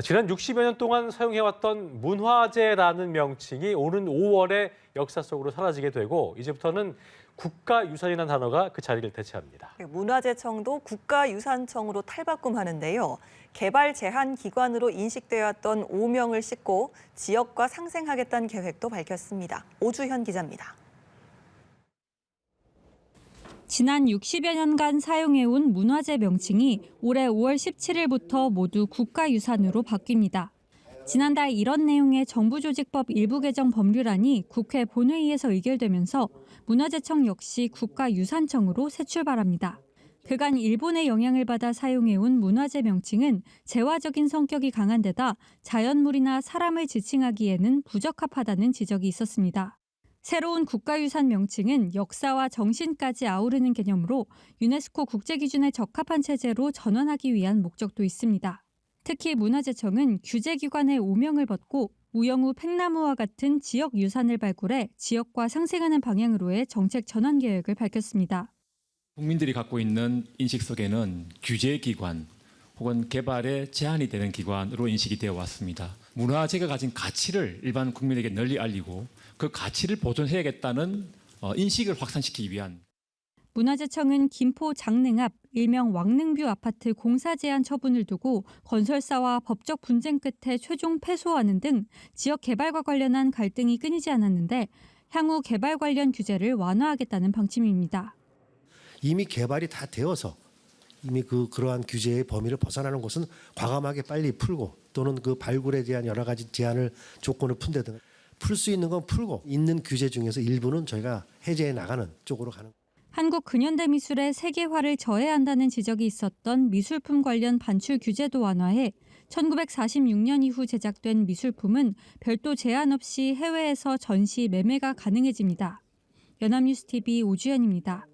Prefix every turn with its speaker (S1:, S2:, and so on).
S1: 지난 60여 년 동안 사용해왔던 문화재라는 명칭이 오는 5월에 역사 속으로 사라지게 되고 이제부터는 국가유산이라는 단어가 그 자리를 대체합니다.
S2: 문화재청도 국가유산청으로 탈바꿈하는데요. 개발 제한 기관으로 인식되어 왔던 오명을 씻고 지역과 상생하겠다는 계획도 밝혔습니다. 오주현 기자입니다.
S3: 지난 60여 년간 사용해온 문화재 명칭이 올해 5월 17일부터 모두 국가유산으로 바뀝니다. 지난달 이런 내용의 정부조직법 일부 개정 법률안이 국회 본회의에서 의결되면서 문화재청 역시 국가유산청으로 새 출발합니다. 그간 일본의 영향을 받아 사용해온 문화재 명칭은 재화적인 성격이 강한 데다 자연물이나 사람을 지칭하기에는 부적합하다는 지적이 있었습니다. 새로운 국가유산 명칭은 역사와 정신까지 아우르는 개념으로 유네스코 국제기준에 적합한 체제로 전환하기 위한 목적도 있습니다. 특히 문화재청은 규제기관의 오명을 벗고 우영우 팽나무와 같은 지역 유산을 발굴해 지역과 상생하는 방향으로의 정책 전환 계획을 밝혔습니다.
S4: 국민들이 갖고 있는 인식 속에는 규제기관 혹은 개발에 제한이 되는 기관으로 인식이 되어 왔습니다. 문화재가 가진 가치를 일반 국민에게 널리 알리고 그 가치를 보존해야겠다는 인식을 확산시키기 위한.
S3: 문화재청은 김포 장릉 앞 일명 왕릉뷰 아파트 공사 제한 처분을 두고 건설사와 법적 분쟁 끝에 최종 패소하는 등 지역 개발과 관련한 갈등이 끊이지 않았는데 향후 개발 관련 규제를 완화하겠다는 방침입니다.
S5: 이미 개발이 다 되어서 이미 그러한 규제의 범위를 벗어나는 곳은 과감하게 빨리 풀고 또는 그 발굴에 대한 여러 가지 제한을 조건을 푼다든가 풀 수 있는 건 풀고 있는 규제 중에서 일부는 저희가 해제해 나가는 쪽으로 가는.
S3: 한국 근현대미술의 세계화를 저해한다는 지적이 있었던 미술품 관련 반출 규제도 완화해 1946년 이후 제작된 미술품은 별도 제한 없이 해외에서 전시 매매가 가능해집니다. 연합뉴스TV 오주현입니다.